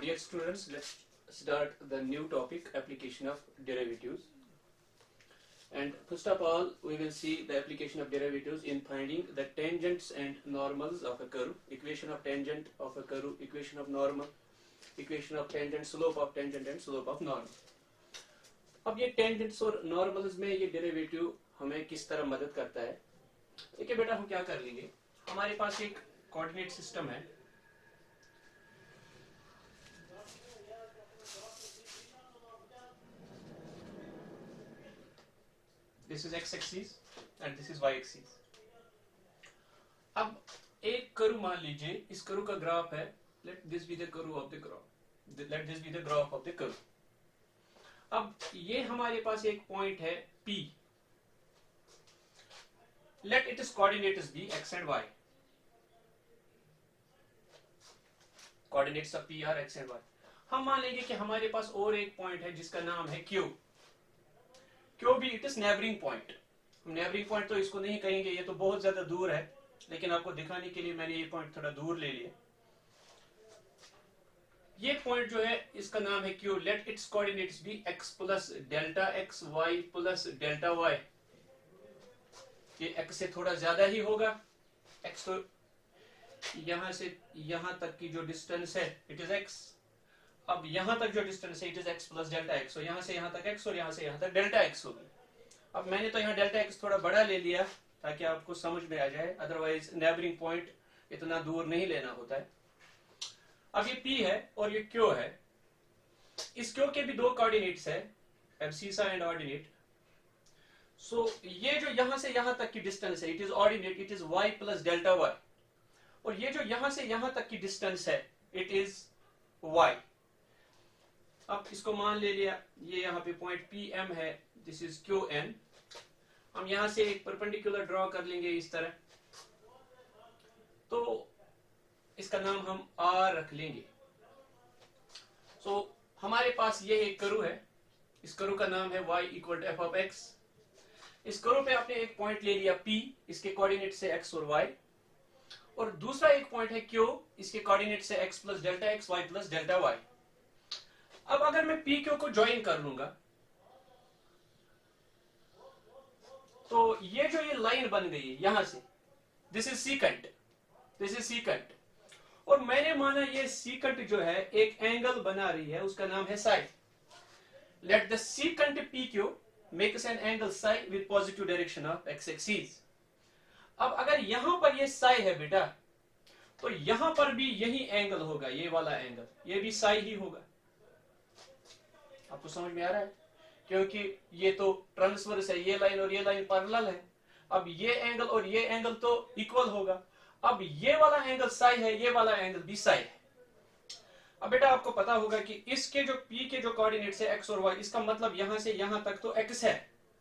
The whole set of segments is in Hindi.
Dear students, let's start the new topic, application of derivatives. And first of all, we will see the application of derivatives in finding the tangents and normals of a curve, equation of tangent of a curve, equation of normal, equation of tangent, slope of tangent and slope of normal. अब ये tangents और normals में ये derivative हमें किस तरह मदद करता है? देखिए बेटा, हम क्या कर लेंगे, हमारे पास एक कोऑर्डिनेट सिस्टम है. This is x axis and this is y axis. अब एक कर्व मान लीजिए, इस कर्व का ग्राफ है, let this be the curve of the graph, let this be the graph of the curve. अब ये हमारे पास एक पॉइंट है P. Let its coordinates be x and y. Coordinates of P are x and y. हम मान लेंगे कि हमारे पास और एक पॉइंट है जिसका नाम है Q. क्यों भी इट इज नेबरिंग पॉइंट. हम नेबरिंग पॉइंट तो इसको नहीं कहेंगे, ये तो बहुत ज्यादा दूर है, लेकिन आपको दिखाने के लिए मैंने ये पॉइंट थोड़ा दूर ले लिया. ये पॉइंट जो है इसका नाम है Q. Let its coordinates be x plus delta x, y plus delta y. ये x से थोड़ा ज्यादा ही होगा. x तो यहां से यहां तक की जो डिस्टेंस है इट इज x. अब यहां तक जो डिस्टेंस है it is x plus delta x. और यहां से यहां तक x और यहां से यहां तक डेल्टा x होगी. अब मैंने तो यहां डेल्टा x थोड़ा बड़ा ले लिया ताकि आपको समझ में आ जाए, अदरवाइज नेबरिंग पॉइंट इतना दूर नहीं लेना होता है. अब ये P है और ये Q है. इस Q के भी दो कोऑर्डिनेट्स है, एब्सिसा एंड ऑर्डिनेट. सो ये जो यहां से यहां तक की डिस्टेंस है it is ordinate, it is y plus delta y. और ये जो यहां से यहां तक की डिस्टेंस है इट इज y. अब इसको मान ले लिया, ये यहाँ पे पॉइंट PM है, दिस इज QN. हम यहां से एक परपेंडिकुलर ड्रॉ कर लेंगे इस तरह, तो इसका नाम हम R रख लेंगे. सो हमारे पास ये एक कर्व है, इस कर्व का नाम है y equal to f of x. इस कर्व पे आपने एक पॉइंट ले लिया P, इसके कोऑर्डिनेट से x और y, और दूसरा एक पॉइंट है Q, इसके कोऑर्डिनेट से x plus delta x, y plus delta y. अब अगर मैं पी क्यू को ज्वाइन कर लूंगा तो ये जो ये लाइन बन गई है यहां से, दिस इज सीकंट, दिस इज सीकंट. और मैंने माना ये सीकंट जो है एक एंगल बना रही है, उसका नाम है psi. Let the secant P Q makes an angle psi with positive direction of x axis. अब अगर यहां पर ये साई है बेटा, तो यहां पर भी यही एंगल होगा, ये वाला एंगल, ये भी साई ही होगा. आपको समझ में आ रहा है? क्योंकि ये तो ट्रांसवर्स है, ये लाइन और ये लाइन पैरेलल है. अब ये एंगल और ये एंगल तो इक्वल होगा. अब ये वाला एंगल साई है, ये वाला एंगल भी साई है. अब बेटा आपको पता होगा कि इसके जो P के जो कोऑर्डिनेट्स है x और y, इसका मतलब यहां से यहां तक तो x है,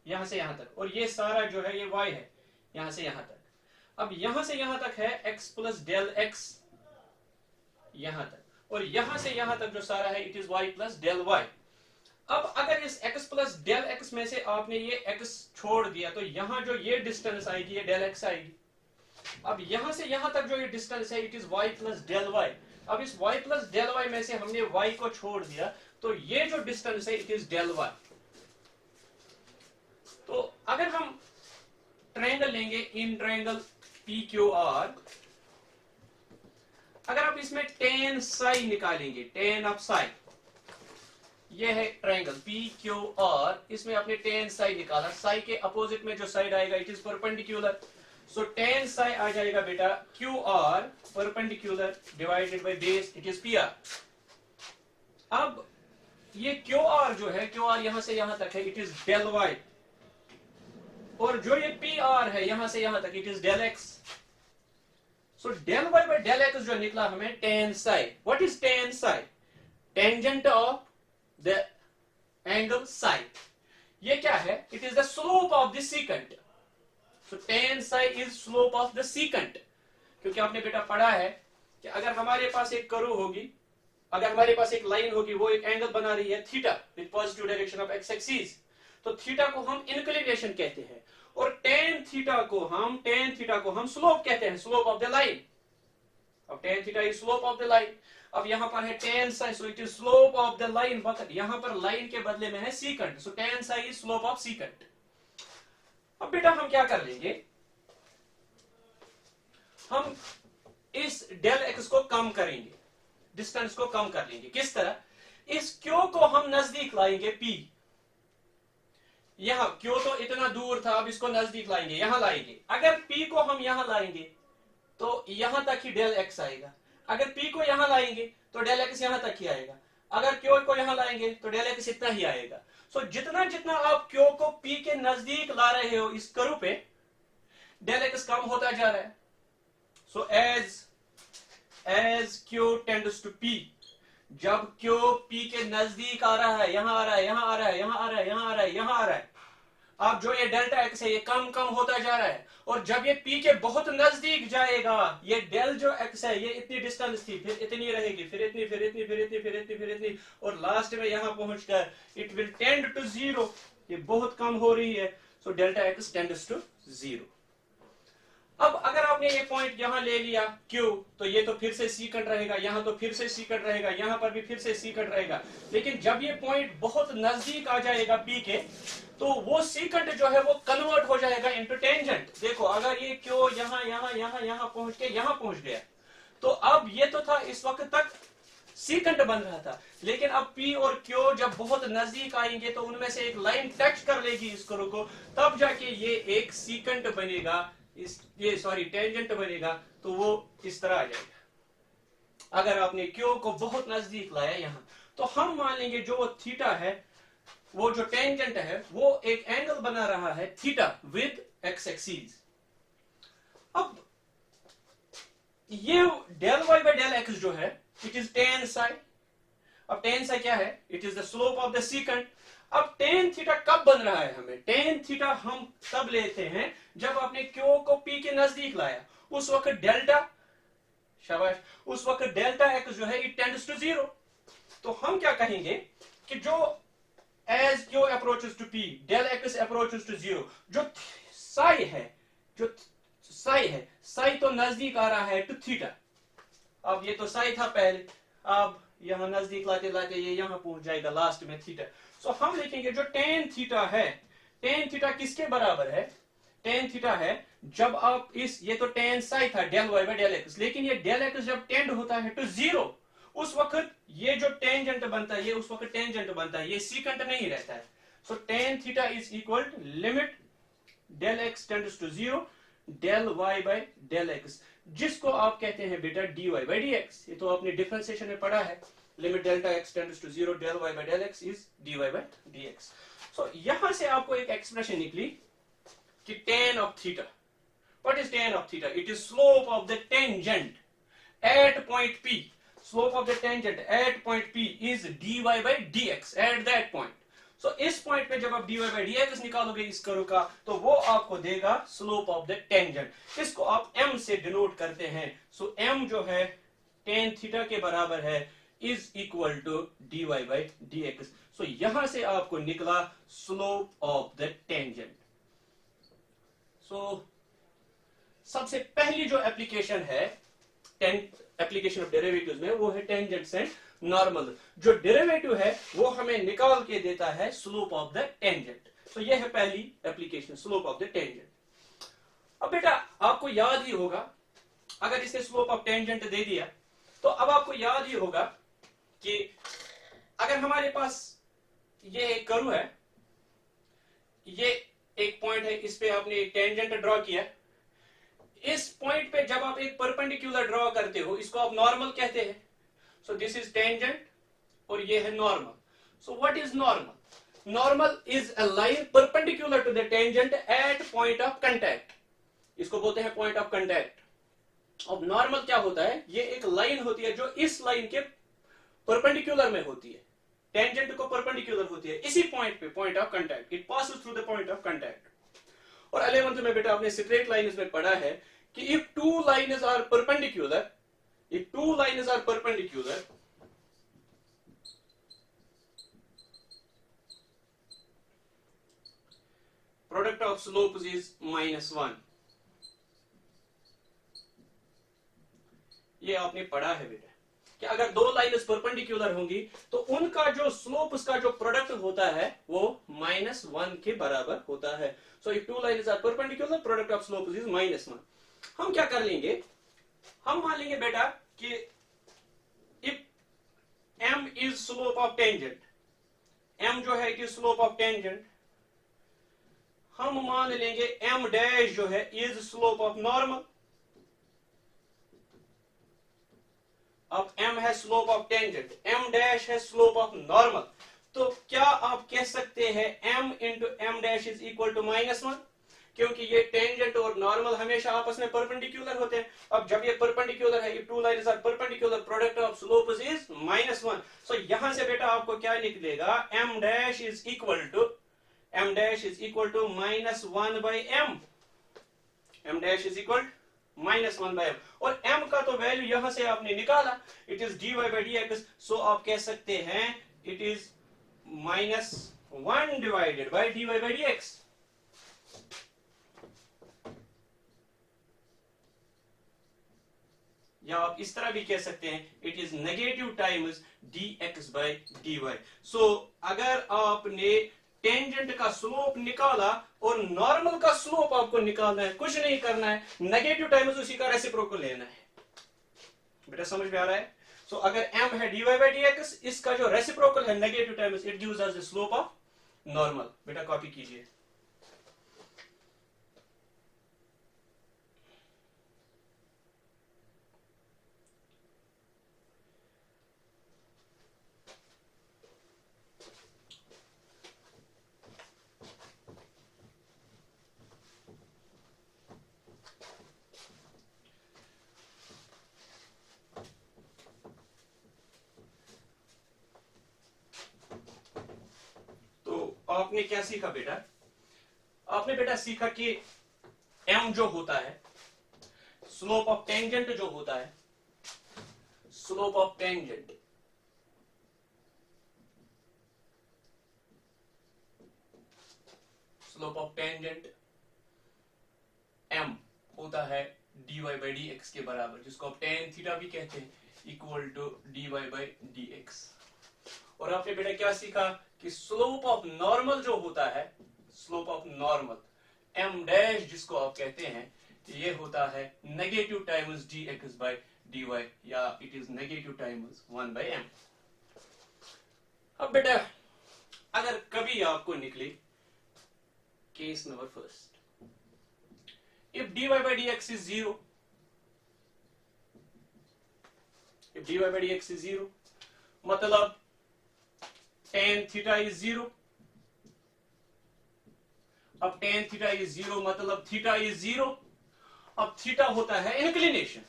यहां से यहां तक, और ये सारा जो है ये y है, यहां से यहां तक. अब यहां से यहां तक है x प्लस डेल x यहां तक, और यहां से यहां तक जो सारा है it is y plus del y. अब अगर इस x प्लस डेल x में से आपने ये x छोड़ दिया तो यहां जो ये डिस्टेंस आएगी ये डेल x आएगी. अब यहां से यहां तक जो ये डिस्टेंस है it is y plus del y. अब इस y प्लस डेल y में से हमने y को छोड़ दिया तो ये जो डिस्टेंस है इट इज डेल y. तो अगर हम ट्रायंगल लेंगे इन ट्रायंगल PQR, अगर आप इसमें tan साई निकालेंगे, tan ऑफ साई, ये है ट्रायंगल PQR, इसमें आपने tan साई निकाला, साई के अपोजिट में जो साइड आएगा it is perpendicular. So tan psi आ जाएगा बेटा QR perpendicular divided by base, it is PR. अब ये QR जो है, QR यहां से यहां तक है इट इज डेल y, और जो ये PR है यहां से यहां तक it is del x. So del y by del x जो निकला हमें tan psi. What is tan psi? Tangent of the angle psi. ये क्या है? It is the slope of the secant. So tan psi is slope of the secant. क्योंकि आपने बेटा पढ़ा है कि अगर हमारे पास एक कर्व होगी, अगर हमारे पास एक लाइन होगी, वो एक एंगल बना रही है theta with positive direction of x axis, तो थीटा को हम इंक्लिनेशन कहते हैं, और tan थीटा को हम स्लोप कहते हैं, स्लोप ऑफ द लाइन. अब tan theta is slope of the line. अब यहां पर है tan psi, so it is slope of the line, but यहां पर लाइन के बदले में है secant, so tan psi is slope of secant. अब बेटा हम क्या कर लेंगे, हम इस डेल एक्स को कम करेंगे, डिस्टेंस को कम कर लेंगे। किस तरह, इस क्यू को हम नजदीक लाएंगे पी, यहां क्यू तो इतना दूर था, अब इसको नजदीक लाएंगे, यहां लाएंगे। अगर पी को हम यहां लाएंगे तो यहां तक ही डेल एक्स आएगा, अगर पी को यहां लाएंगे तो डेल एक्स यहां तक ही आएगा, अगर क्यू को यहां लाएंगे तो डेल एक्स इतना ही आएगा। सो जितना जितना आप क्यू को पी के नजदीक ला रहे हो इस कर्व पे, डेल एक्स कम होता जा रहा है। So as Q tends to P, जब क्यू पी के नजदीक आ रहा है, यहां आ रहा है, यहां आ रहा है, यहां आ रहा है, यहां आ रहा है, यहां आ रहा है, अब जो ये डेल्टा एक्स है ये कम कम होता जा रहा है, और जब ये पी के बहुत नजदीक जाएगा, ये डेल जो एक्स है ये इतनी डिस्टेंस थी, फिर इतनी रहेगी, फिर इतनी, फिर इतनी, फिर इतनी, फिर इतनी, फिर इतनी, और लास्ट में यहां पहुंचकर it will tend to zero, ये बहुत कम हो रही है। So delta x tends to zero. अब अगर आपने ये पॉइंट यहां ले लिया Q, तो ये तो फिर से सीकंट रहेगा, यहां तो फिर से सीकंट रहेगा, यहां पर भी फिर से सीकंट रहेगा। लेकिन जब ये पॉइंट बहुत नजदीक आ जाएगा P के, तो वो सीकंट जो है वो कन्वर्ट हो जाएगा इनटू टेंजेंट। देखो अगर ये Q यहां यहां यहां यहां पहुंच के यहां पहुंच गया, तो अब ये तो था इस वक्त तक सीकंट बन रहा था, लेकिन अब P और Q जब बहुत नजदीक आएंगे तो उनमें से एक लाइन टच कर लेगी इस कर्व को, तब जाके ये एक सीकंट बनेगा, टेंजेंट बनेगा, तो वो इस तरह आ जाएगा। अगर आपने क्यू को बहुत नजदीक लाया यहां, तो हम मान लेंगे जो वो थीटा है, वो जो टेंजेंट है वो एक एंगल बना रहा है थीटा विद एक्स एक्सिस। अब ये del y by del x जो है इट इज टेन साई। अब टेन साई क्या है, it is the slope of the secant. अब टेन थीटा कब बन रहा है, हमें टेन थीटा हम तब लेते हैं जब आपने क्यू को पी के नजदीक लाया, उस वक्त डेल्टा, शाबाश, उस वक्त डेल्टा एक्स जो है इट टेंड्स टू जीरो। तो हम क्या कहेंगे कि जो as Q approaches to P del x approaches to zero, जो साई है, जो साई है, साई तो नजदीक आ रहा है टू थीटा। अब ये तो साई था पहले, अब यहां नजदीक लाते लाते ये यहां पहुंच जाएगा लास्ट में थीटा। सो हम लिखेंगे जो टेन थीटा है, टेन थीटा किसके बराबर है, टेन थीटा है जब आप इस, ये तो टेन साई था del y by del x, लेकिन ये डेल एक्स जब टेंड होता है टू जीरो, उस वक्त ये जो टेंजेंट बनता है ये उस वक्त टेंजेंट बनता है, ये सीकंट नहीं रहता है। So tan theta is equal to limit del x tends to zero del y by del x, जिसको आप कहते हैं बेटा dy बाय dx। ये तो आपने डिफरेंशिएशन में पढ़ा है, limit delta x tends to zero del y by del x is dy by dx। So यहां से आपको एक एक्सप्रेशन निकली कि tan of theta, what is tan of theta, it is slope of the tangent at point p, slope of the tangent at point p is dy by dx at that point. So इस पॉइंट पे जब आप dy बाय dx निकालोगे इस कर्व का, तो वो आपको देगा स्लोप ऑफ द टेंजेंट, इसको आप m से डिनोट करते हैं। सो m जो है tan थीटा के बराबर है is equal to dy by dx। So यहां से आपको निकला slope of the tangent. So सबसे पहली जो एप्लीकेशन है एप्लीकेशन ऑफ डेरिवेटिव्स में, वो है टेंजेंट्स एंड नॉर्मल। जो डेरिवेटिव है वो हमें निकाल के देता है स्लोप ऑफ द टेंजेंट। तो ये है पहली application, slope of the tangent. अब बेटा आपको याद ही होगा, अगर इसे स्लोप ऑफ टेंजेंट दे दिया तो अब आपको याद ही होगा कि अगर हमारे पास ये एक कर्व है, ये एक पॉइंट है, इस पे आपने एक टेंजेंट ड्रॉ किया, इस पॉइंट पे जब आप एक परपेंडिकुलर ड्रॉ करते हो इसको आप नॉर्मल कहते हैं। सो दिस इज टेंजेंट और ये है normal. So what is normal, normal is a line perpendicular to the tangent at point of contact, इसको बोलते हैं पॉइंट ऑफ कांटेक्ट। अब नॉर्मल क्या होता है, ये एक लाइन होती है जो इस लाइन के परपेंडिकुलर में होती है, टेंजेंट को परपेंडिकुलर होती है, इसी पॉइंट पे point of contact, it passes through the point of contact. और 11th में बेटा आपने स्ट्रेट लाइंस में पढ़ा है कि if two lines are perpendicular, if two lines are perpendicular, product of slopes is -1। ये आपने पढ़ा है बेटा, कि अगर दो लाइन्स परपेंडिकुलर होंगी तो उनका जो स्लोप, उसका जो प्रोडक्ट होता है वो -1 के बराबर होता है. So if two lines are perpendicular, product of slope is -1. हम क्या कर लेंगे, हम मान लेंगे बेटा कि if m is slope of tangent, m जो है कि स्लोप ऑफ टेंजेंट, हम मान लेंगे m डैश जो है इज स्लोप ऑफ नॉर्मल. अब m है slope of tangent, m dash है स्लोप ऑफ नॉर्मल. तो क्या आप कह सकते हैं m into m dash is equal to -1, क्योंकि ये टेंजेंट और नॉर्मल हमेशा आपस में परपेंडिकुलर होते हैं. अब जब ये परपेंडिकुलर है, two lines are perpendicular, product of slope is -1. So यहां से बेटा आपको क्या निकलेगा, m dash is equal to -1 by m. m dash is equal -1 by m. और m का तो वैल्यू यहां से आपने निकाला, it is dy by dx. सो आप कह सकते हैं it is -1 divided bye dy by dx. या आप इस तरह भी कह सकते हैं it is negative times dx by dy. सो अगर आपने टेंजेंट का स्लोप निकाला और नॉर्मल का स्लोप आपको निकालना है, कुछ नहीं करना है, नेगेटिव टाइम्स उसी का रेसिप्रोकल लेना है. बेटा समझ में आ रहा है? सो अगर m है dy by dx, इसका जो रेसिप्रोकल है negative times, it gives us the slope of normal. बेटा कॉपी कीजिए. आपने क्या सीखा बेटा? आपने बेटा सीखा कि m जो होता है, स्लोप ऑफ टेंजेंट जो होता है, स्लोप ऑफ टेंजेंट m होता है dy by dx के बराबर, जिसको आप tan थीटा भी कहते हैं, equal to dy by dx. और आपने बेटा क्या सीखा कि स्लोप ऑफ नॉर्मल जो होता है, slope of normal m dash जिसको आप कहते हैं, ये होता है negative times dx by dy, या it is negative times 1 by m. अब बेटा अगर कभी आपको निकले case number first, if dy by dx is 0, if dy by dx is 0, मतलब tan थीटा is 0. अब tan थीटा is 0 मतलब थीटा is 0. अब थीटा होता है इंक्लिनेशन.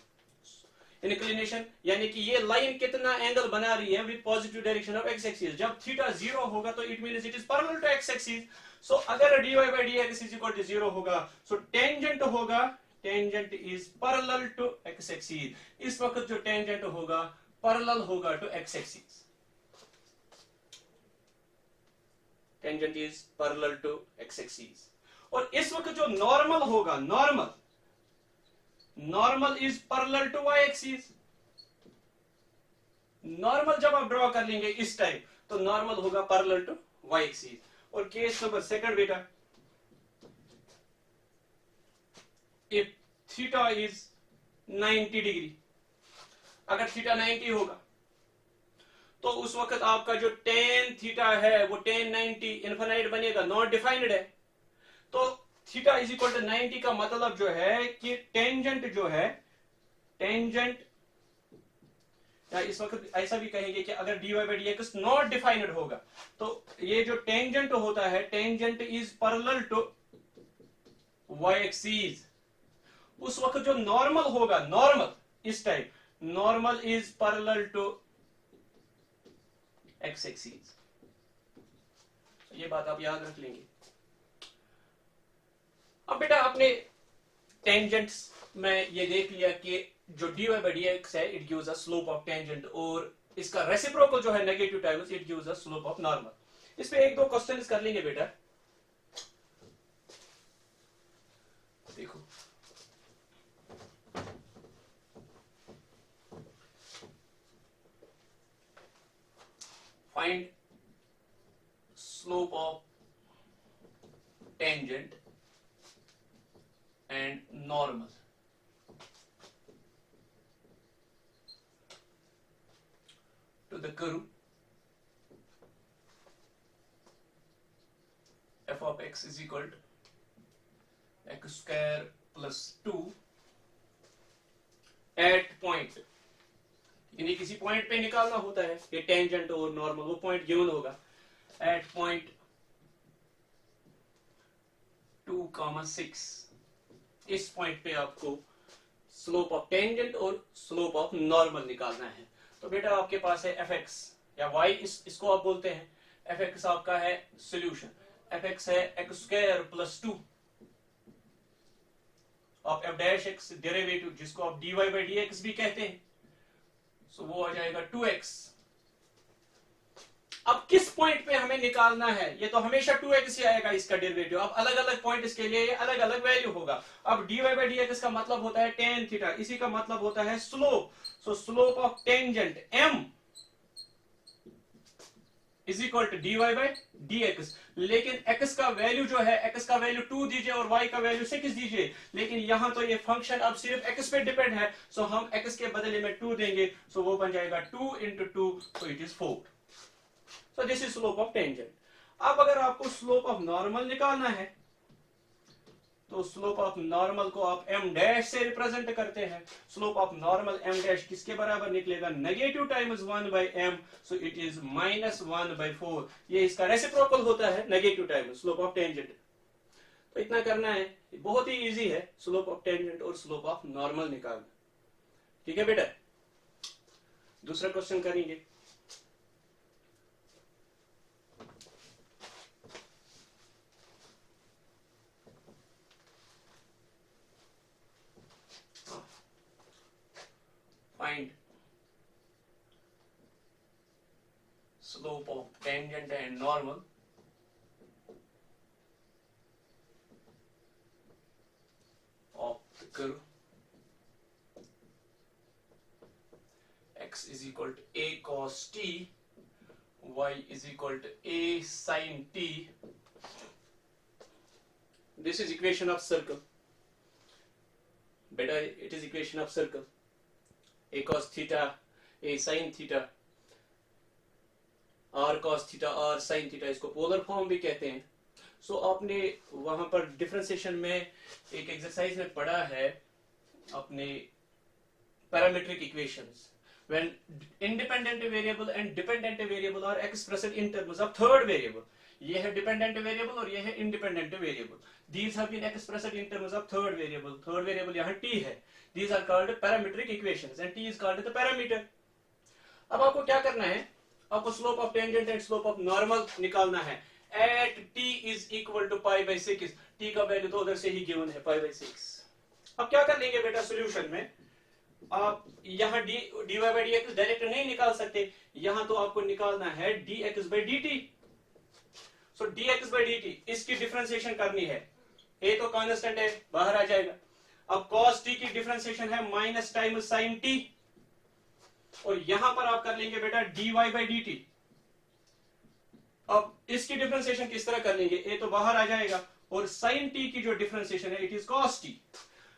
इंक्लिनेशन यानी कि ये लाइन कितना एंगल बना रही है with positive direction of x axis. जब थीटा 0 होगा तो it means it is parallel to x axis. So अगर dy by dx is equal to 0 होगा, सो टेंजेंट होगा, tangent is parallel to x axis. इस वक्त जो टेंजेंट होगा पैरेलल होगा to x axis. Tangent is parallel to x axis. और इस वक्त जो नॉर्मल होगा, normal is parallel to y axis. Normal जब आप ड्रॉ कर लेंगे इस टाइप, तो नॉर्मल होगा पैरेलल टू वाई एक्सिस. और केस नंबर सेकंड बेटा, इफ थीटा इज 90 डिग्री, अगर थीटा 90 होगा तो उस वक्त आपका जो tan थीटा है वो tan 90 इनफाइनाइट बनेगा, नॉट डिफाइंड है. तो थीटा इज इक्वल टू 90 का मतलब जो है कि टेंजेंट जो है, टेंजेंट, या इस वक्त ऐसा भी कहेंगे कि अगर dy by dx not defined होगा, तो ये जो टेंजेंट होता है, tangent is parallel to y axis. उस वक्त जो नॉर्मल होगा, नॉर्मल इस type, normal is parallel to x axis. ये बात आप याद रख लेंगे. अब बेटा आपने टेंजेंट्स में ये देख लिया कि जो dy by dx है it gives a slope of tangent, और इसका रेसिप्रोकल जो है negative times, it gives a slope of normal. इस पे एक दो क्वेश्चंस कर लेंगे बेटा. देखो find slope of tangent and normal to the curve f of x is equal to x square plus 2 at point, यानी किसी पॉइंट पे निकालना होता है ये टेंजेंट और नॉर्मल, वो पॉइंट गिवन होगा एट पॉइंट 2,6। इस पॉइंट पे आपको स्लोप ऑफ टेंजेंट और स्लोप ऑफ नॉर्मल निकालना है। तो बेटा आपके पास है एफ एक्स या वाई, इसको आप बोलते हैं एफ एक्स आपका है सोल्यूशन, एफ एक्स है x square plus 2 of F dash x derivative, जिसको आप dy बाई डी एक्स भी कहते हैं, सो वो आ जाएगा 2x। अब किस पॉइंट पे हमें निकालना है, ये तो हमेशा 2x ही आएगा इसका डेरिवेटिव, अब अलग अलग पॉइंट इसके लिए अलग अलग वैल्यू होगा। अब dy बाई डी एक्स का मतलब होता है tan थीटा, इसी का मतलब होता है slope, so slope of tangent m is equal to dy by d x. लेकिन x का वैल्यू जो है, x का वैल्यू 2 दीजिए और y का वैल्यू 6 दीजिए, लेकिन यहां तो ये फंक्शन अब सिर्फ x पे डिपेंड है, सो हम x के बदले में 2 देंगे, सो वो बन जाएगा 2 into 2, so it is 4। So this is slope of tangent. अब अगर आपको स्लोप ऑफ नॉर्मल निकालना है तो स्लोप ऑफ नॉर्मल को आप m डैश से रिप्रेजेंट करते हैं। Slope of normal m dash किसके बराबर निकलेगा, negative times 1 by m, so it is -1/4। ये इसका रेसिप्रोकल होता है negative times slope of tangent. तो इतना करना है, बहुत ही इजी है स्लोप ऑफ टेंजेंट और स्लोप ऑफ नॉर्मल निकालना। ठीक है बेटा, दूसरा क्वेश्चन करेंगे। Find slope of tangent and normal of the curve x is equal to a cos t, y is equal to a sin t. This is equation of circle. Better, it is equation of circle. a cos theta, a sin theta, r cos theta, r sin theta, इसको पोलर फॉर्म भी कहते हैं। सो आपने वहां पर डिफरेंशिएशन में एक एक्सरसाइज में पढ़ा है अपने parametric equations, when independent variable and dependent variable are expressed in terms of third variable। ये है डिपेंडेंट वेरिएबल और ये है independent variable. These have been expressed in terms of third variable। Third variable यहाँ t है। These are called parametric equations and t is called the parameter। अब आपको क्या करना है, आपको slope of tangent and slope of normal निकालना है at t is equal to pi by 6। t का वैल्यू तो उधर से ही गिवन है पाई बाई 6। अब क्या कर लेंगे बेटा, सोल्यूशन में आप यहाँ dy by d x direct नहीं निकाल सकते, यहाँ तो आपको निकालना है dx by dt। So dx by dt इसकी डिफरेंशिएशन करनी है, a तो कांस्टेंट है बाहर आ जाएगा। अब cos t की डिफरेंशिएशन है माइनस टाइम sin t, और यहां पर आप कर लेंगे बेटा dy बाई dt। अब इसकी डिफरेंशिएशन किस तरह कर लेंगे, a तो बाहर आ जाएगा और sin t की जो डिफरेंशिएशन है इट इज cos t।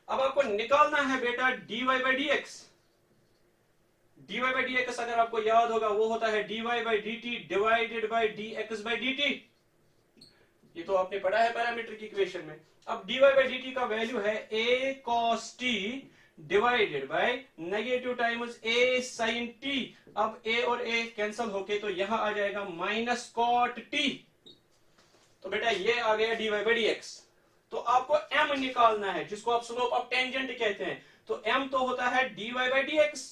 अब आपको निकालना है बेटा dy by dx। dy by dx अगर आपको याद होगा वो होता है dy by dt divided by dx by dt। ये तो आपने पढ़ा है पैरामीट्रिक इक्वेशन में। अब dy बाई dt का वैल्यू है a cos t divided by negative times a sin t। अब a और a कैंसिल होके तो यहां आ जाएगा माइनस cot t। तो बेटा ये आ गया dy बाई dx। तो आपको m निकालना है जिसको आप स्लोप ऑफ टेंजेंट कहते हैं। तो m तो होता है dy बाई dx,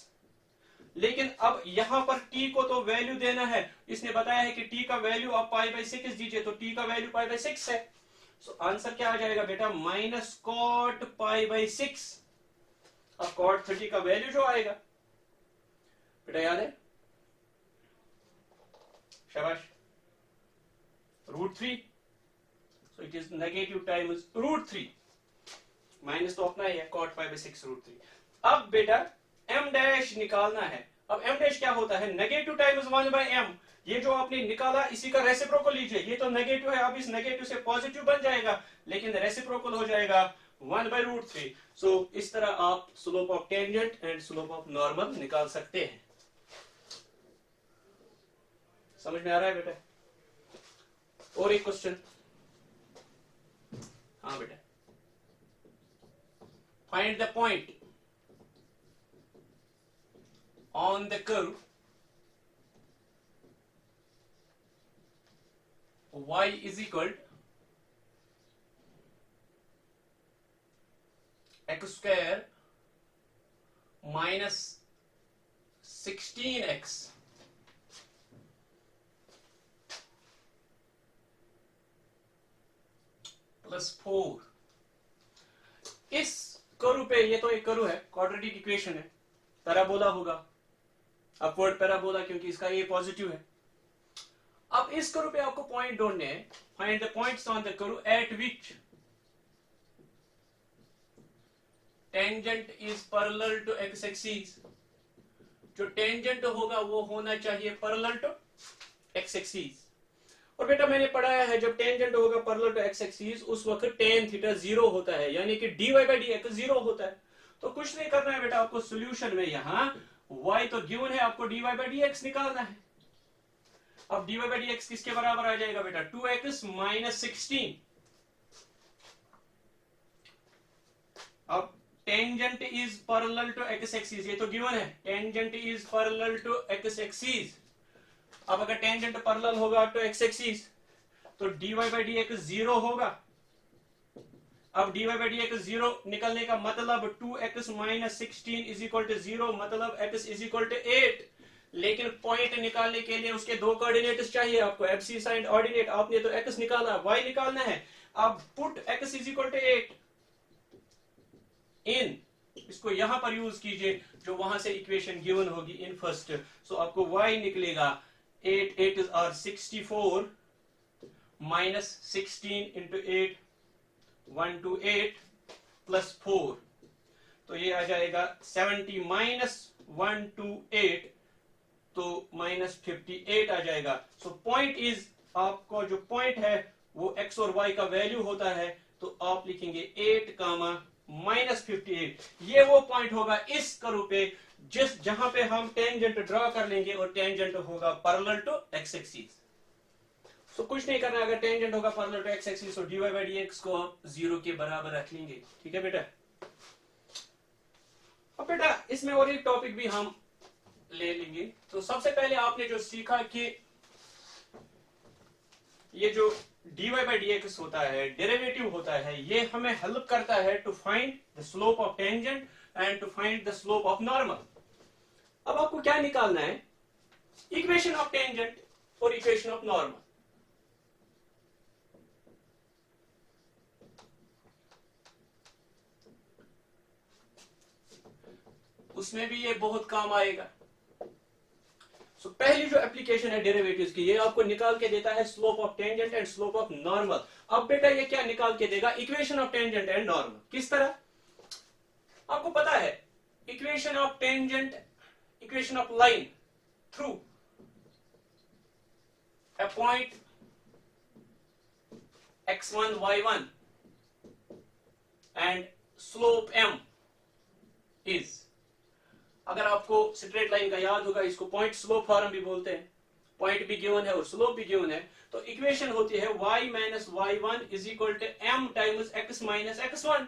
लेकिन अब यहां पर t को तो वैल्यू देना है। इसने बताया है कि t का वैल्यू आप पाई बाई 6 दीजिए, तो t का वैल्यू पाई बाई 6 है। सो आंसर क्या आ जाएगा बेटा, माइनस कॉट पाई बाई 6। अब कॉट 30 का वैल्यू जो आएगा बेटा याद है, शाबाश, √3। सो it is negative times √3। Minus तो अपना ही है, कॉट पाई बाई 6 √3। अब बेटा m डैश निकालना है। अब m डैश क्या होता है, नेगेटिव टाइम्स 1/m। ये जो आपने निकाला इसी का रेसिप्रोकल लीजिए, ये तो नेगेटिव है, अब इस नेगेटिव से पॉजिटिव बन जाएगा, लेकिन रेसिप्रोकल हो जाएगा 1/√3। सो इस तरह आप slope of tangent and slope of normal निकाल सकते हैं। समझ में आ रहा है बेटा? और एक क्वेश्चन। हाँ बेटा, find the point on the curve y is equal x square minus 16x plus 4। इस कर्व पे, ये तो एक कर्व है, क्वाड्रेटिक इक्वेशन है, पैराबोला होगा, अपवर्ड पैराबोला, क्योंकि इसका ये पॉजिटिव है। अब इस कर्व पे आपको पॉइंट ढूंढने हैं। Find the points on the curve at which tangent is parallel to x axis. जो टेंजेंट होगा वो होना चाहिए पैरेलल टू एक्स एक्सिस। और बेटा मैंने पढ़ाया है जब टेंजेंट होगा पैरेलल टू एक्स एक्सिस उस वक्त tan थीटा 0 होता है, यानी कि dy/dx 0 होता है। तो कुछ नहीं करना है बेटा, आपको सॉल्यूशन में यहां y तो गिवन है, आपको dy/dx निकालना है। अब dy/dx किसके बराबर आ जाएगा बेटा, 2x minus 16। अब tangent is parallel to x axis, ये तो गिवन है, tangent is parallel to x axis. अब अगर टेंजेंट पैरेलल होगा टू एक्स एक्सिस तो dy/dx 0 होगा। अब dy/dx 0 निकलने का मतलब 2x minus 16 is equal to 0, मतलब x is equal to 8। लेकिन पॉइंट निकालने के लिए उसके दो कोऑर्डिनेट्स चाहिए आपको, एब्सिसाइड ऑर्डिनेट। आपने तो x निकाला, y निकालना है। अब put x is equal to 8 इन, इसको यहां पर यूज कीजिए जो वहां से इक्वेशन गिवन होगी इन फर्स्ट। सो आपको y निकलेगा 8 are 64 minus 16 into 8 128 plus 4, तो ये आ जाएगा 70 minus 128 तो -58 आ जाएगा। सो पॉइंट इज, आपको जो पॉइंट है वो x और y का वैल्यू होता है, तो आप लिखेंगे 8 -58। ये वो पॉइंट होगा इस कर्व पे जिस जहां पे हम टेंजेंट ड्रॉ कर लेंगे और टेंजेंट होगा पैरेलल टू एक्स एक्सिस। सो कुछ नहीं करना, अगर टेंजेंट होगा पैरेलल टू एक्स एक्सिस तो dy/dx को आप 0 के बराबर रख लेंगे। ठीक है बेटा? अब बेटा इसमें और एक टॉपिक भी हम ले लेंगे। तो सबसे पहले आपने जो सीखा कि ये जो dy/dx होता है, डेरिवेटिव होता है, ये हमें हेल्प करता है to find the slope of tangent and to find the slope of normal. अब आपको क्या निकालना है, इक्वेशन ऑफ टेंजेंट और इक्वेशन ऑफ नॉर्मल। उसमें भी ये बहुत काम आएगा। सो पहली जो एप्लीकेशन है डेरिवेटिव्स की, ये आपको निकाल के देता है slope of tangent and slope of normal. अब बेटा ये क्या निकाल के देगा, equation of tangent and normal. किस तरह? आपको पता है equation of tangent, equation of line through a point x1 y1 and slope m is, अगर आपको स्ट्रेट लाइन का याद होगा, इसको पॉइंट स्लोप फॉर्म भी बोलते हैं, पॉइंट भी गिवन है और स्लोप भी गिवन है। तो इक्वेशन होती है y minus y1 is equal to m times x minus x1।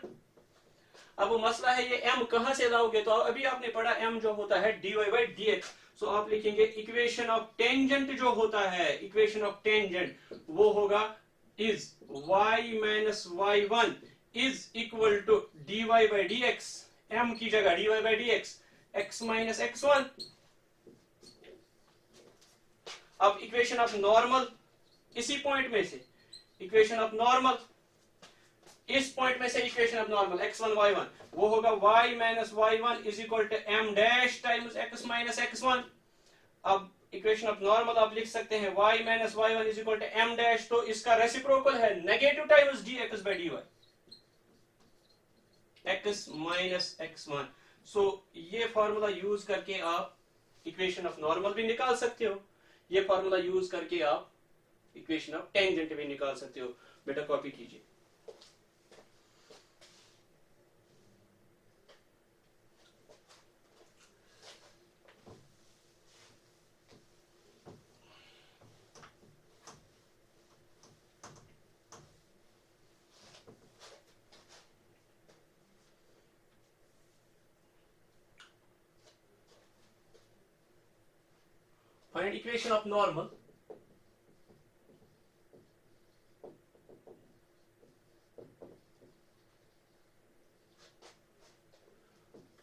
अब वो मसला है ये m कहां से लाओगे, तो अभी आपने पढ़ा m जो होता है dy/dx। सो आप लिखेंगे इक्वेशन ऑफ टेंजेंट जो होता है, इक्वेशन ऑफ टेंजेंट वो होगा is y minus y1 is equal to dy/dx, m की जगह dy/dx x minus x1। अब इक्वेशन ऑफ नॉर्मल इसी पॉइंट में से, इक्वेशन ऑफ नॉर्मल इस पॉइंट में से, equation of normal x1 y1 वो होगा y minus y1 is equal to m dash times x minus x1। अब इक्वेशन ऑफ नॉर्मल आप लिख सकते हैं y minus y1 is equal to m dash, तो इसका रेसिप्रोकल है negative times dx/dy, x minus x1। सो ये फॉर्मूला यूज करके आप इक्वेशन ऑफ नॉर्मल भी निकाल सकते हो। ये फॉर्मूला यूज करके आप इक्वेशन ऑफ टेंजेंट भी निकाल सकते हो। बेटा कॉपी कीजिए। Find equation of normal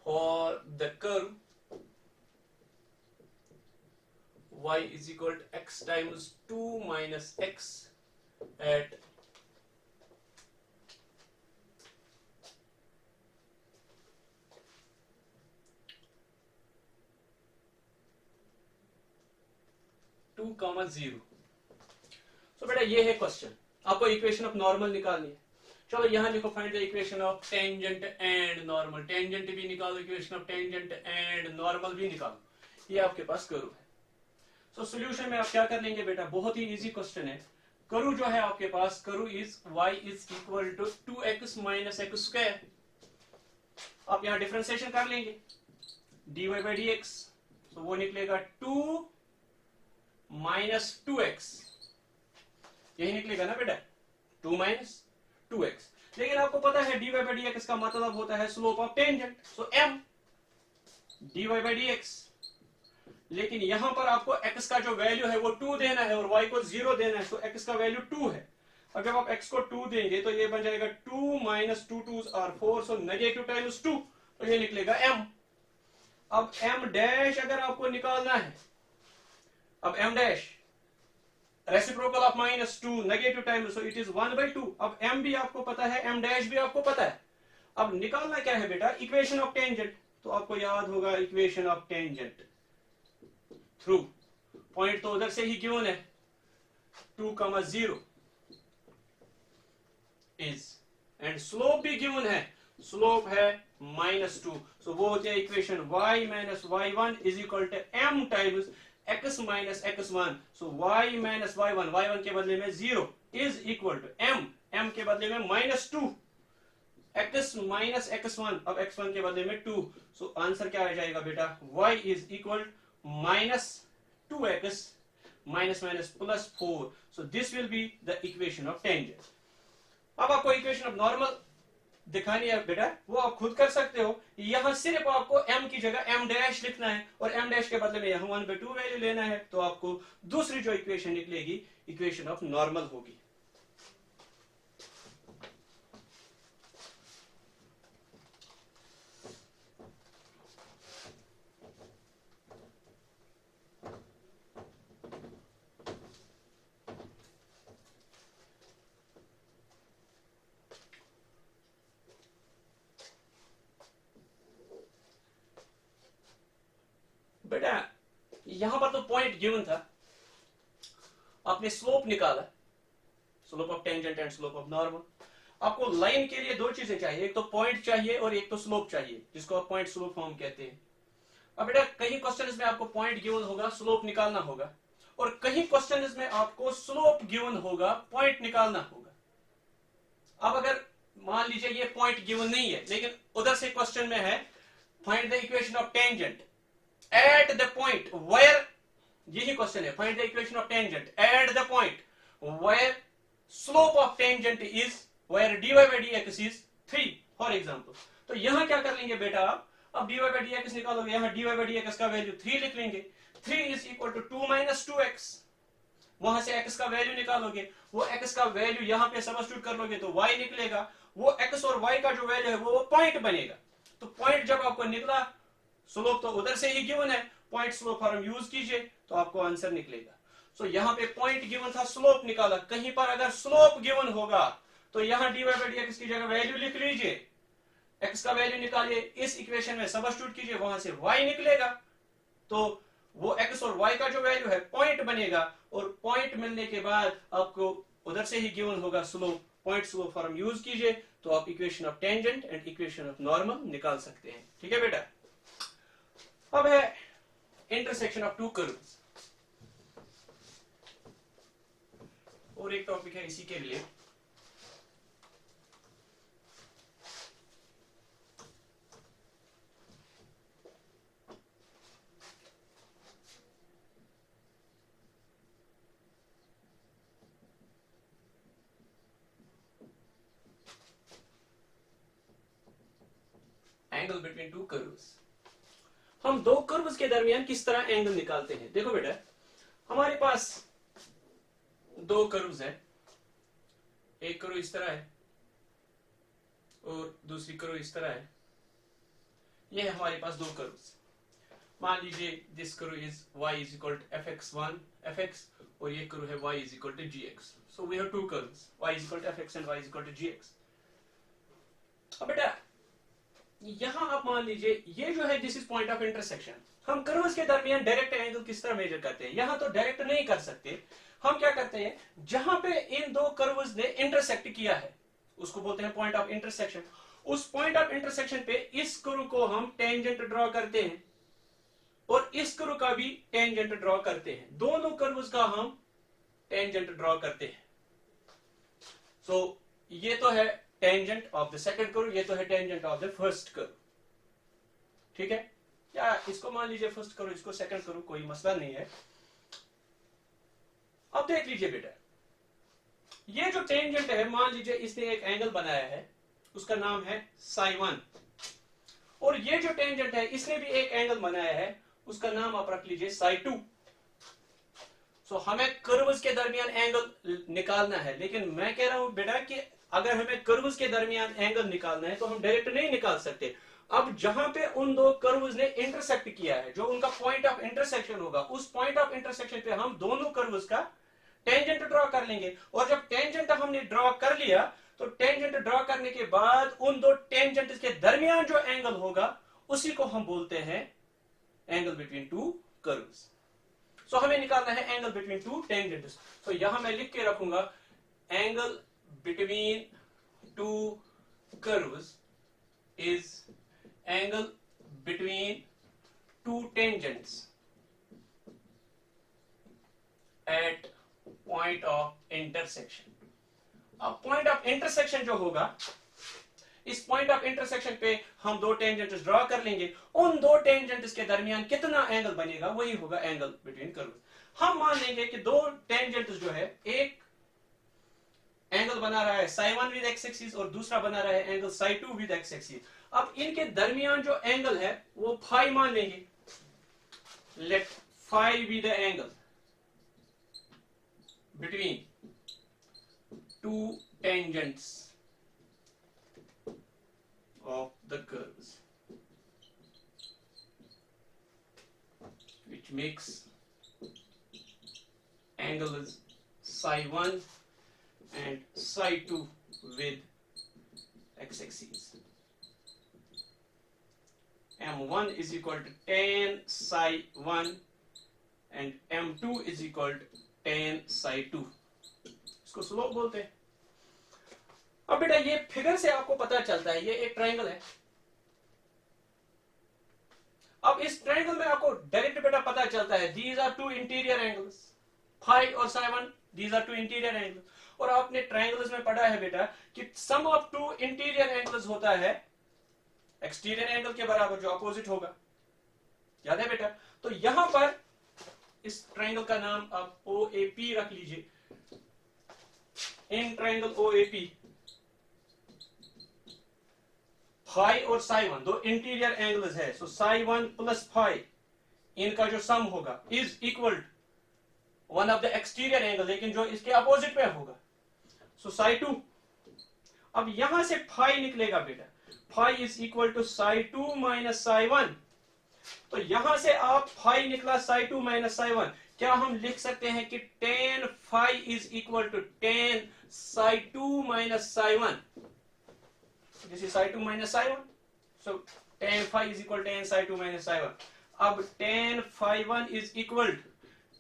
for the curve y is equal to x times 2 minus x at two comma zero. So बेटा ये है क्वेश्चन, आपको इक्वेशन ऑफ नॉर्मल निकालनी है। चलो यहां लिखो find the equation of tangent and normal. Tangent भी निकालो, equation of tangent and normal भी निकालो। ये आपके पास कर्व है। सो सॉल्यूशन में आप क्या कर लेंगे बेटा, बहुत ही इजी क्वेश्चन है। कर्व जो है आपके पास, curve is y is equal to 2x minus x square. आप यहां डिफरेंशिएशन कर लेंगे dy बाई dx, तो वो निकलेगा 2 माइनस 2x, यही निकलेगा ना बेटा, 2 माइनस 2x। लेकिन आपको पता है dy बाई dx का मतलब होता है slope of tangent, so m dy by dx। लेकिन यहां पर आपको x का जो वैल्यू है वो 2 देना है और y को 0 देना है, सो x का वैल्यू 2 है। अब जब आप x को 2 देंगे तो ये बन जाएगा 2 minus 2 2 are 4, so negative times 2, तो ये निकलेगा m। अब m डैश अगर आपको निकालना है, अब m dash reciprocal of minus 2 negative times, so it is 1/2। अब m भी आपको पता है, m डैश भी आपको पता है। अब निकालना क्या है बेटा, इक्वेशन ऑफ टेंजेंट। तो आपको याद होगा equation of tangent through point तो उधर से ही गिवन है 2,0 इज, एंड स्लोप भी गिवन है, स्लोप है -2। सो वो होती है equation y minus y1 is equal to m times x minus x1। So y minus y1 के बदले में 0 इज इक्वल टू m के बदले में -2, x माइनस x1, अब x1 के बदले में 2। सो आंसर क्या आ जाएगा बेटा, y is equal minus 2x minus minus plus 4। So this will be the equation of tangent. अब आपको इक्वेशन ऑफ नॉर्मल दिखानी है बेटा, वो आप खुद कर सकते हो। यहां सिर्फ आपको m की जगह m डैश लिखना है और m डैश के बदले में यहां 1/2 वैल्यू लेना है, तो आपको दूसरी जो इक्वेशन निकलेगी इक्वेशन ऑफ नॉर्मल होगी। बेटा यहां पर तो पॉइंट गिवन था, आपने स्लोप निकाला, slope of tangent and slope of normal. आपको लाइन के लिए दो चीजें चाहिए, एक तो पॉइंट चाहिए और एक तो स्लोप चाहिए, जिसको आप पॉइंट स्लोप फॉर्म कहते हैं। अब बेटा कहीं क्वेश्चंस में आपको पॉइंट गिवन होगा, स्लोप निकालना होगा, और कहीं क्वेश्चंस में आपको स्लोप गिवन होगा, पॉइंट निकालना होगा। अब अगर मान लीजिए ये पॉइंट गिवन नहीं है, लेकिन उधर से क्वेश्चन में है find the equation of tangent at the point where, यही क्वेश्चन है, find the equation of tangent at the point where slope of tangent is, where dy by dx is 3 for example। तो यहां क्या कर लेंगे बेटा, अब dy by dx निकालोगे, यहां dy by dx का वैल्यू 3 लिख लेंगे। 3 is equal to 2 minus 2x, वहां से x का वैल्यू निकालोगे, वो x का वैल्यू यहां पे सब्स्टिट्यूट कर लोगे तो y निकलेगा, वो x और y का जो वैल्यू है वो पॉइंट बनेगा। तो पॉइंट जब आपको निकला, स्लोप तो उधर से ही गिवन है, पॉइंट स्लोप फॉर्म यूज कीजिए तो आपको आंसर निकलेगा। सो यहाँ पे पॉइंट गिवन था, स्लोप निकाला। कहीं पर अगर स्लोप गिवन होगा तो यहाँ dy by dx की जगह वैल्यू लिख लीजिए, x का वैल्यू निकालिए, इस इक्वेशन में सब्स्टिट्यूट कीजिए, वहां से y निकलेगा, तो वो x और y का जो वैल्यू है पॉइंट बनेगा, और पॉइंट मिलने के बाद आपको उधर से ही गिवन होगा slope, point slope form use कीजिए तो आप equation of tangent and equation of normal निकाल सकते हैं। ठीक है बेटा। अब है इंटरसेक्शन ऑफ टू कर्व्स। और एक टॉपिक है इसी के लिए, एंगल बिटवीन टू कर्व्स। हम दो कर्व्स के दरमियान किस तरह एंगल निकालते हैं। देखो बेटा, हमारे पास दो कर्व्स हैं, एक कर्व इस तरह है और दूसरी कर्व इस तरह है। ये है हमारे पास दो कर्व्स। मान लीजिए this curve is y is equal to fx1 fx और ये कर्व है y is equal to gx। So we have two curves, y is equal to fx and y is equal to gx। अब बेटा यहां आप मान लीजिए ये जो है this is point of intersection. हम कर्व्स के दरमियान डायरेक्ट एंगल किस तरह मेजर करते हैं। यहां तो डायरेक्ट नहीं कर सकते, हम क्या करते हैं, जहां पे इन दो कर्व्स ने इंटरसेक्ट किया है उसको बोलते हैं पॉइंट ऑफ इंटरसेक्शन। उस पॉइंट ऑफ इंटरसेक्शन पे इस कर्व को हम टेंजेंट ड्रॉ करते हैं और इस कर्व का भी टेंजेंट ड्रॉ करते हैं। दोनों कर्व्स का हम टेंजेंट ड्रॉ करते हैं। सो ये तो है tangent of the second curve, ये तो है tangent of the first curve. ठीक है, या इसको मान लीजिए फर्स्ट कर्व, इसको सेकंड कर्व, कोई मसला नहीं है। अब देख लीजिए बेटा, ये जो टेंजेंट है, मान लीजिए इसने एक एंगल बनाया है, उसका नाम है साई1, और ये जो टेंजेंट है इसने भी एक एंगल बनाया है, उसका नाम आप रख लीजिए साई2। सो हमें कर्व्स के दरमियान एंगल निकालना है, लेकिन मैं कह रहा हूं बेटा कि अगर हमें कर्व्स के दरमियान एंगल निकालना है तो हम डायरेक्ट नहीं निकाल सकते। अब जहां पे उन दो कर्व्स ने इंटरसेक्ट किया है, जो उनका पॉइंट ऑफ इंटरसेक्शन होगा, उस पॉइंट ऑफ इंटरसेक्शन पे हम दोनों कर्व्स का टेंजेंट ड्रॉ कर लेंगे। और जब टेंजेंट हमने ड्रॉ कर लिया तो टेंजेंट ड्रॉ करने के बाद उन दो टेंजेंट के दरमियान जो एंगल होगा उसी को हम बोलते हैं एंगल बिटवीन टू कर्व्स। सो हमें निकालना है एंगल बिटवीन टू टेंजेंट्स। तो यहां मैं लिख के रखूंगा angle between two curves is angle between two tangents at point of intersection. अब पॉइंट ऑफ इंटरसेक्शन जो होगा, इस पॉइंट ऑफ इंटरसेक्शन पे हम दो टेंजेंट्स ड्रॉ कर लेंगे, उन दो टेंजेंट्स के दरमियान कितना एंगल बनेगा वही होगा एंगल बिटवीन कर्व्स। हम मान लेंगे कि दो टेंजेंट्स जो है, एक एंगल बना रहा है साई1 विद एक्स एक्सिस और दूसरा बना रहा है एंगल साई2 विद एक्स एक्सिस। अब इनके दरमियान जो एंगल है वो फाई मान लेंगे। Let phi be the angle between two tangents of the curves, which makes angles psi1 and psi2 with x-axis. m1 is equal to tan psi1 and m2 is equal to tan psi2। इसको स्लोप बोलते हैं। अब बेटा ये फिगर से आपको पता चलता है ये एक ट्रायंगल है। अब इस ट्रायंगल में आपको डायरेक्ट बेटा पता चलता है these are two interior angles, phi और साई1, these are two interior angles. और आपने ट्रायंगल्स में पढ़ा है बेटा कि sum of two interior angles होता है एक्सटीरियर एंगल के बराबर, जो अपोजिट होगा। याद है बेटा? तो यहां पर इस ट्रायंगल का नाम आप OAP रख लीजिए। इन ट्रायंगल OAP फाई और साई1 दो इंटीरियर एंगल्स है। सो साई1 प्लस फाई, इनका जो सम होगा is equal to one of the exterior angle, लेकिन जो इसके अपोजिट में होगा, सो साई2। अब यहां से फाई निकलेगा बेटा, फाई इज इक्वल टू साई2 माइनस साई1। तो यहां से आप फाई निकला साई2 माइनस साई1, क्या हम लिख सकते हैं कि tan phi is equal to tan साई2 माइनस साई1। दिस इज साई2 माइनस साई1, so tan phi is equal tan साई2 माइनस साई1। अब tan फाई1 is equal to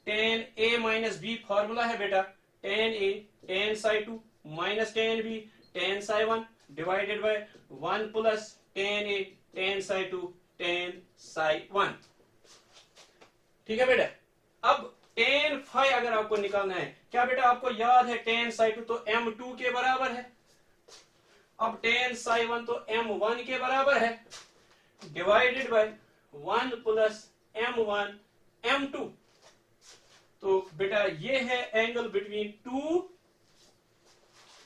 tan a minus b, formula है बेटा tan a tan साई2 माइनस tan b tan साई1 divided by 1 plus tan a tan साई2 tan psi1। ठीक है बेटा। अब tan फाई अगर आपको निकालना है, क्या बेटा आपको याद है tan साई 2 तो m2 के बराबर है। अब tan साई 1 तो m1 के बराबर है, divided by 1 plus m1 m2। तो बेटा ये है एंगल बिटवीन टू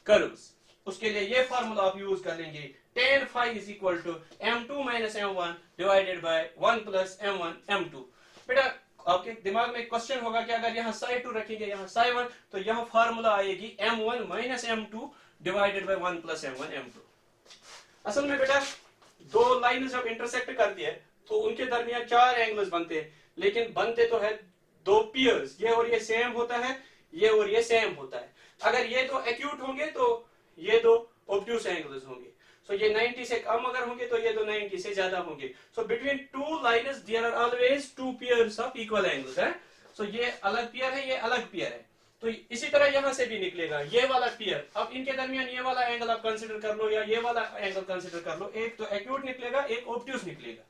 कर्व्स। उसके लिए ये फार्मूला आप यूज कर लेंगे, tan phi is equal to m2 minus m1 divided by 1 plus m1 m2। बेटा आपके दिमाग में एक क्वेश्चन होगा कि अगर यहाँ साई 2 रखेंगे यहाँ साई 1 तो यहाँ फार्मूला आएगी m1 minus m2 divided by 1 plus m1 m2। असल में बेटा दो लाइन जब इंटरसेक्ट करती है तो उनके दरमियान चार एंगल्स बनते हैं, लेकिन बनते तो है दो पियर्स, ये और ये सेम होता है, ये और ये सेम होता है। अगर ये दो एक्यूट होंगे तो ये दो ऑब्ट्यूस एंगल्स होंगे। सो ये 90 से कम अगर होंगे तो ये दो 90 से ज्यादा होंगे। So between two lines there are always two pairs of equal angles है। सो ये अलग पेयर है, ये अलग पेयर है। तो इसी तरह यहां से भी निकलेगा ये वाला पेयर। अब इनके दरमियान ये वाला एंगल आप कंसीडर कर लो या ये वाला एंगल कंसीडर कर लो, एक तो एक्यूट निकलेगा एक ऑब्ट्यूस निकलेगा।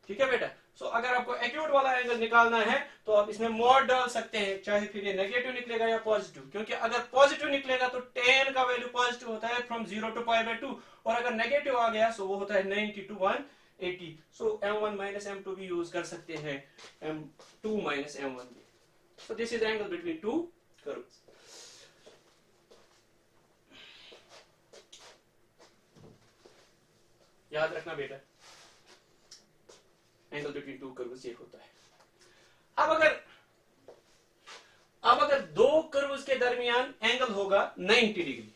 ठीक है बेटा। सो अगर आपको एक्यूट वाला एंगल निकालना है तो आप इसमें मॉड डाल सकते हैं, चाहे फिर ये नेगेटिव निकलेगा या पॉजिटिव, क्योंकि अगर पॉजिटिव निकलेगा तो tan का वैल्यू पॉजिटिव होता है फ्रॉम 0 टू π/2, और अगर नेगेटिव आ गया सो वो होता है 90 to 180। So m1 minus m2 भी यूज कर सकते हैं, m2 माइनस m1 भी। So this is angle between two curves. याद रखना बेटा, एंगल बिटवीन टू कर्व्स ये होता है। अब अगर दो कर्व्स के दरमियान एंगल होगा 90 डिग्री,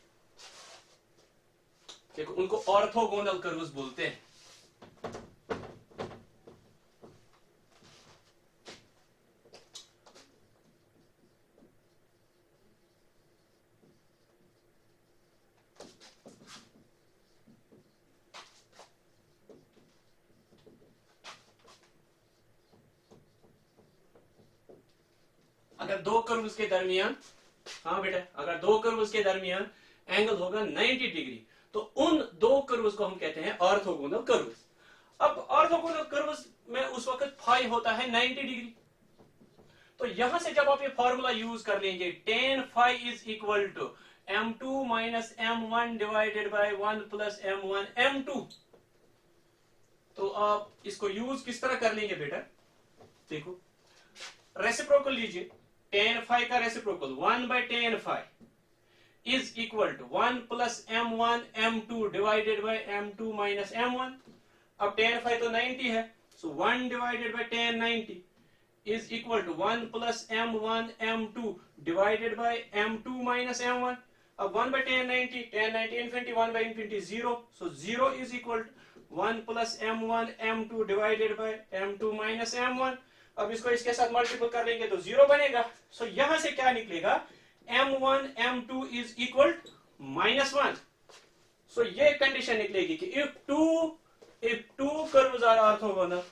देखो उनको ऑर्थोगोनल कर्व्स बोलते हैं। अगर दो कर्व्स के दरमियान, हाँ बेटा, अगर दो कर्व्स के दरमियान एंगल होगा 90 डिग्री तो उन दो कर्व्स को हम कहते हैं ऑर्थोगोनल कर्व्स। अब ऑर्थोगोनल कर्व्स में उस वक्त फाई होता है 90 डिग्री। तो यहां से जब आप ये फॉर्मूला यूज कर लेंगे tan phi is equal to m2 minus m1 divided by 1 plus m1 m2, तो आप इसको यूज किस तरह कर लेंगे बेटा, देखो रेसिप्रोकल लीजिए। tan फाई का reciprocal 1 by tan phi is equal to 1 plus m1 m2 divided by m2 minus m1। अब tan फाई तो 90 है, so 1 divided by tan 90 is equal to 1 plus m1 m2 divided by m2 minus m1। अब 1 by tan 90 infinity 1 by infinity 0, so 0 is equal to 1 plus m1 m2 divided by m2 minus m1। अब इसको इसके साथ मल्टीपल कर लेंगे तो 0 बनेगा। सो यहां से क्या निकलेगा, m1 m2 is equal -1। सो ये कंडीशन निकलेगी कि if two curves are orthogonal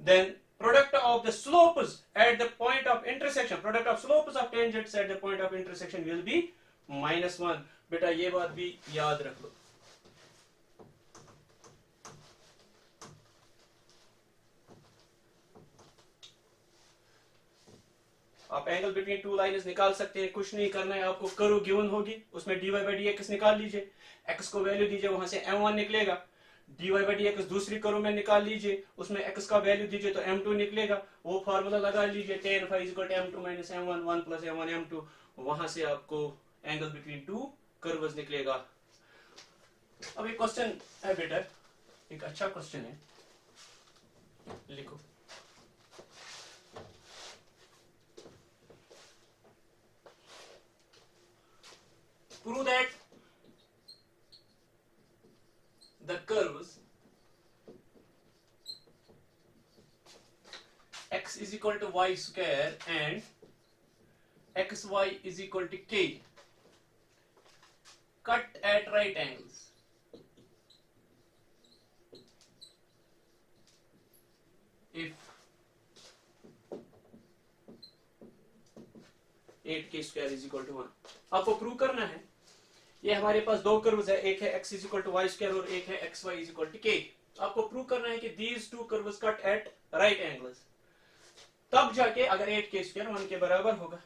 then product of the slopes at the point of intersection, product of slopes of tangents at the point of intersection will be -1। बेटा ये बात भी याद रख लो। आप एंगल बिटवीन टू लाइन्स निकाल सकते हैं, कुछ नहीं करना है आपको। कर्व गिवन होगी उसमें dy by dx निकाल लीजिए, x को वैल्यू दीजिए, वहां से m1 निकलेगा। dy by dx दूसरी कर्व में निकाल लीजिए, उसमें x का वैल्यू दीजिए तो m2 निकलेगा। वो फार्मूला लगा लीजिए tan phi equal to m2 minus m1 1 plus m1 m2, वहां से आपको एंगल बिटवीन टू कर्व्स निकलेगा। अब एक क्वेश्चन है बेटा, एक अच्छा क्वेश्चन है, लिखो। Prove that the curves x is equal to y square and xy is equal to k cut at right angles if 8k square is equal to 1। आपको प्रूव करना है, ये हमारे पास दो कर्व्स है, एक है x is equal to y square और एक है xy is equal to k। आपको प्रूव करना है कि these two curves cut at right angles। तब जाके अगर 8k² 1 के बराबर होगा।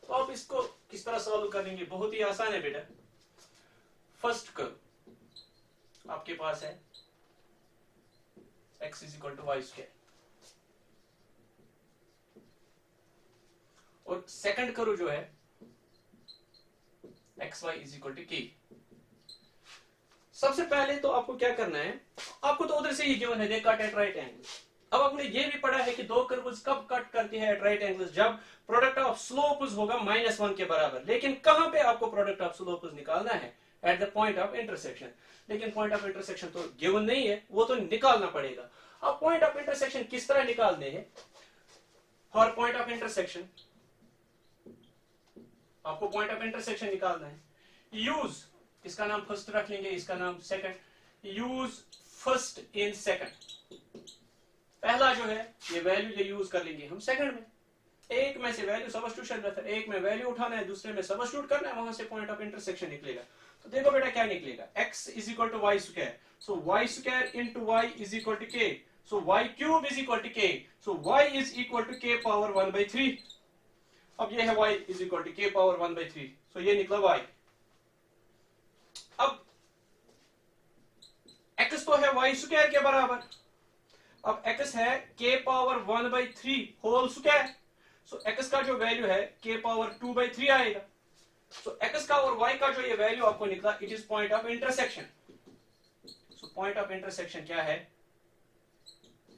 तो आप इसको किस तरह सॉल्व करेंगे? बहुत ही आसान है बेटा। फर्स्ट कर्व आपके पास है x = y², और सेकंड कर्व जो है xy = k। सबसे पहले तो आपको क्या करना है, आपको तो उधर से ही गिवन है दे कट एट राइट एंगल। अब आपने ये भी पढ़ा है कि दो कर्व्स कब कट करते हैं एट राइट एंगल्स? जब प्रोडक्ट ऑफ स्लोप्स होगा -1 के बराबर। लेकिन कहां पे आपको प्रोडक्ट ऑफ स्लोप्स निकालना है? At the point of intersection. लेकिन पॉइंट ऑफ इंटरसेक्शन तो गिवन नहीं है, वो तो निकालना पड़ेगा। अब पॉइंट ऑफ इंटरसेक्शन किस तरह निकालने हैं? फॉर पॉइंट ऑफ इंटरसेक्शन आपको पॉइंट ऑफ इंटरसेक्शन निकालना है। यूज, इसका नाम फर्स्ट रख लेंगे, इसका नाम second. Use first in second. पहला जो है ये वैल्यू ये यूज कर लेंगे हम सेकंड में। एक में से वैल्यू सबस्टिट्यूशन मेथड, एक में वैल्यू उठाना है, दूसरे में सबस्टिट्यूट करना है, वहां से पॉइंट ऑफ इंटरसेक्शन निकलेगा। तो देखो बेटा क्या निकलेगा, x = y², so y² into y = k, so y³ = k, so y = k⁻1/3। अब ये है y = k⁻1/3, so ये निकला y। अब x तो है y² के बराबर, अब x है k⁻1/3 होल स्क्वायर, सो x का जो वैल्यू है k⁻2/3 आएगा। सो x का और y का जो ये वैल्यू आपको निकला, it is point of intersection. So point of intersection क्या है?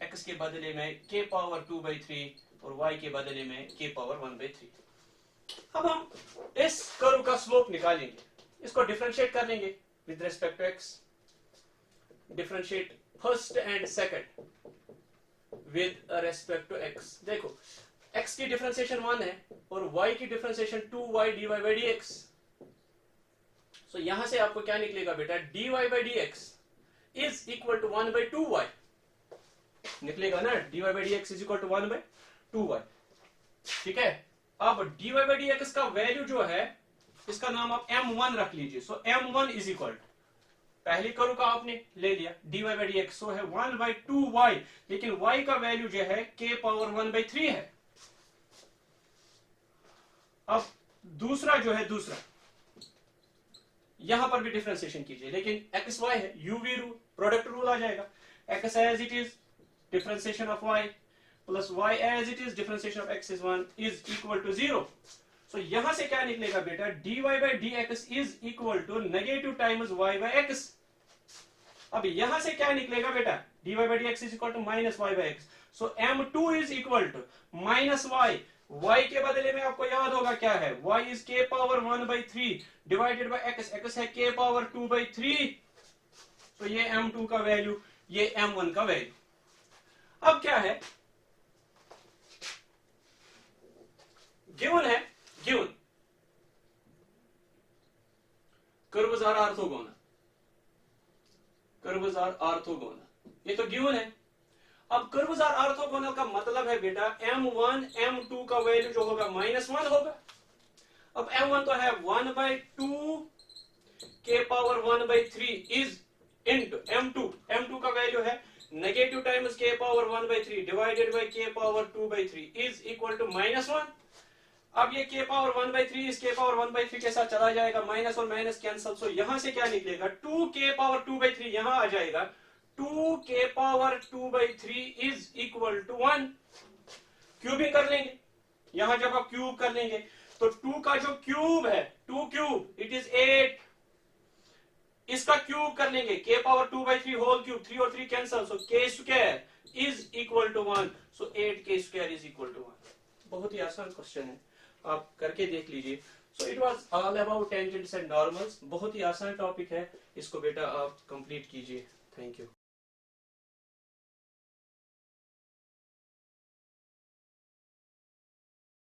x के बदले में k⁻2/3 और y के बदले में k⁻1/3। अब हम इस कर्व का स्लोप निकालेंगे, इसको डिफरेंशिएट कर लेंगे with respect to x। Differentiate first and second with respect to x। देखो x की डिफरेंशिएशन 1 है और y की डिफरेंशिएशन 2y dy/dx। सो यहां से आपको क्या निकलेगा बेटा? dy/dx is equal to 1/2y निकलेगा ना, dy/dx is equal to 1/2y। ठीक है, अब dy/dx का वैल्यू जो है इसका नाम आप m1 रख लीजिए। सो m1 इज इक्वल टू, पहली कर्व का आपने ले लिया dy/dx, सो है 1/2y, लेकिन y का वैल्यू जो है k⁻1/3 है। अब दूसरा जो है, दूसरा यहां पर भी डिफरेंशिएशन कीजिए, लेकिन x y है, uv रूल, प्रोडक्ट रूल आ जाएगा। x as it is differentiation of y plus y as it is differentiation of x is 1 is equal to 0। So यहां से क्या निकलेगा बेटा? dy/dx is equal to negative times y/x। अब यहां से क्या निकलेगा बेटा? dy/dx is equal to -y/x। So m2 is equal to -y, y के बदले में आपको याद होगा क्या है? y is k⁻1/3 divided bye x, x है k⁻2/3। तो ये m2 का वैल्यू, ये m1 का वैल्यू। अब क्या है? गिवन है, given curves are orthogonal, curves are orthogonal, ये तो गिवन है। अब कर्व्स आर ऑर्थोगोनल का मतलब है बेटा m1 m2 का वैल्यू जो होगा -1 होगा। अब m1 तो है 1/2 k⁻1/3 is into m2, m2 का वैल्यू है negative times k⁻1/3 divided by k⁻2/3 is equal to -1। अब ये k⁻1/3 इस k⁻1/3 के साथ चला जाएगा, माइनस और माइनस कैंसल। सो यहां से क्या निकलेगा? 2k⁻2/3 यहां आ जाएगा, 2k⁻2/3 is equal to 1। Cubing कर लेंगे, यहां जब आप क्यूब कर लेंगे तो 2 का जो क्यूब है, 2 क्यूब इट इज 8, इसका क्यूब कर लेंगे k⁻2/3 होल क्यूब, 3 और 3 cancel, so k² is equal to 1। So 8k² is equal to 1। बहुत ही आसान क्वेश्चन है, आप करके देख लीजिए। So it was all about tangents and normals, बहुत ही आसान टॉपिक है, इसको बेटा आप कंप्लीट कीजिए। Thank you.